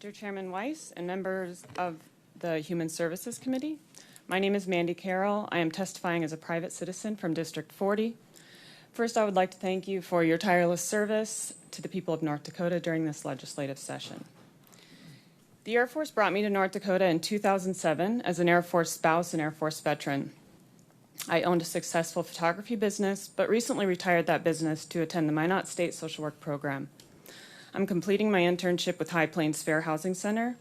Dear Chairman Weiss and members of the Human Services Committee, my name is Mandy Carroll. I am testifying as a private citizen from District 40. First, I would like to thank you for your tireless service to the people of North Dakota during this legislative session. The Air Force brought me to North Dakota in 2007 as an Air Force spouse and Air Force veteran. I owned a successful photography business, but recently retired that business to attend the Minot State Social Work Program. I'm completing my internship with High Plains Fair Housing Center.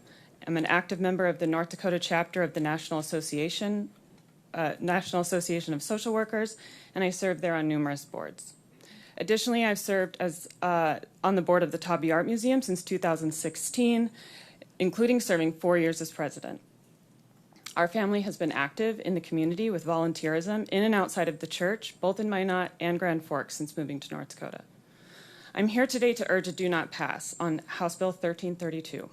I'm an active member of the North Dakota chapter of the National Association of Social Workers, and I serve there on numerous boards. Additionally, I've served as on the board of the Tabby Art Museum since 2016, including serving 4 years as president. Our family has been active in the community with volunteerism in and outside of the church, both in Minot and Grand Forks, since moving to North Dakota. I'm here today to urge a do not pass on House Bill 1332.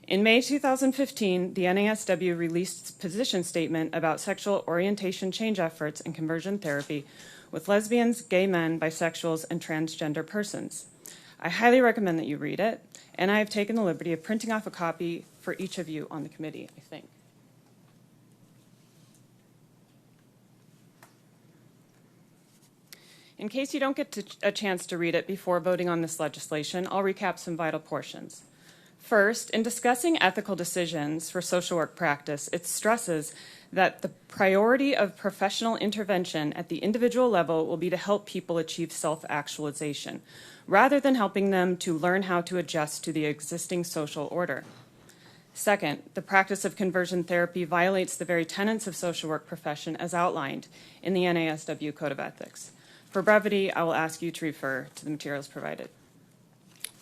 In May 2015, the NASW released its position statement about sexual orientation change efforts and conversion therapy with lesbians, gay men, bisexuals, and transgender persons. I highly recommend that you read it, and I have taken the liberty of printing off a copy for each of you on the committee, I think. In case you don't get a chance to read it before voting on this legislation, I'll recap some vital portions. First, in discussing ethical decisions for social work practice, it stresses that the priority of professional intervention at the individual level will be to help people achieve self-actualization, rather than helping them to learn how to adjust to the existing social order. Second, the practice of conversion therapy violates the very tenets of social work profession as outlined in the NASW Code of Ethics. For brevity, I will ask you to refer to the materials provided.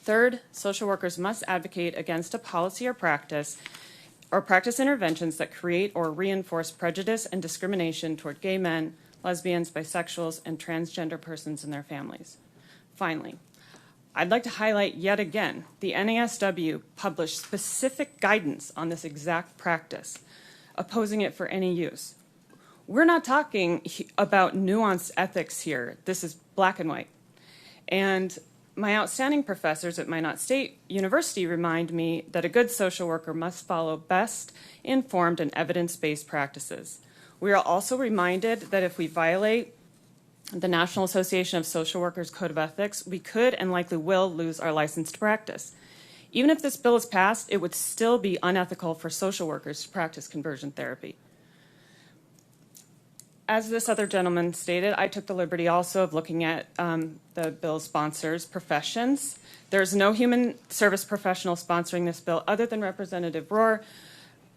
Third, social workers must advocate against a policy or practice interventions that create or reinforce prejudice and discrimination toward gay men, lesbians, bisexuals, and transgender persons and their families. Finally, I'd like to highlight yet again the NASW published specific guidance on this exact practice, opposing it for any use. We're not talking about nuanced ethics here. This is black and white. And my outstanding professors at Minot State University remind me that a good social worker must follow best informed and evidence-based practices. We are also reminded that if we violate the National Association of Social Workers Code of Ethics, we could and likely will lose our license to practice. Even if this bill is passed, it would still be unethical for social workers to practice conversion therapy. As this other gentleman stated, I took the liberty also of looking at the bill's sponsors' professions. There's no human service professional sponsoring this bill other than Representative Rohr,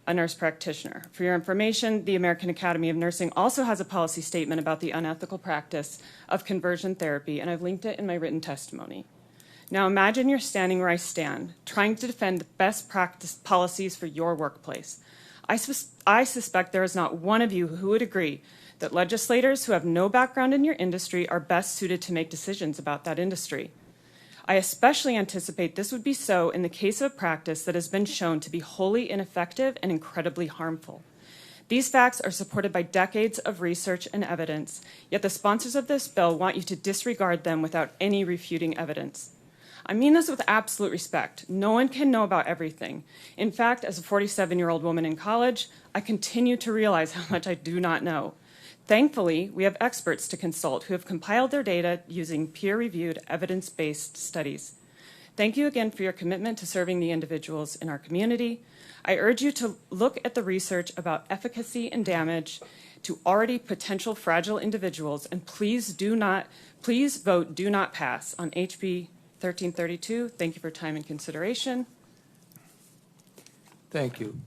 a nurse practitioner. For your information, the American Academy of Nursing also has a policy statement about the unethical practice of conversion therapy, and I've linked it in my written testimony. Now imagine you're standing where I stand, trying to defend the best practice policies for your workplace. I suspect there is not one of you who would agree that legislators who have no background in your industry are best suited to make decisions about that industry. I especially anticipate this would be so in the case of a practice that has been shown to be wholly ineffective and incredibly harmful. These facts are supported by decades of research and evidence, yet the sponsors of this bill want you to disregard them without any refuting evidence. I mean this with absolute respect. No one can know about everything. In fact, as a 47-year-old woman in college, I continue to realize how much I do not know. Thankfully, we have experts to consult who have compiled their data using peer-reviewed, evidence-based studies. Thank you again for your commitment to serving the individuals in our community. I urge you to look at the research about efficacy and damage to already potential fragile individuals, and please vote do not pass on HB 1332. Thank you for your time and consideration. Thank you.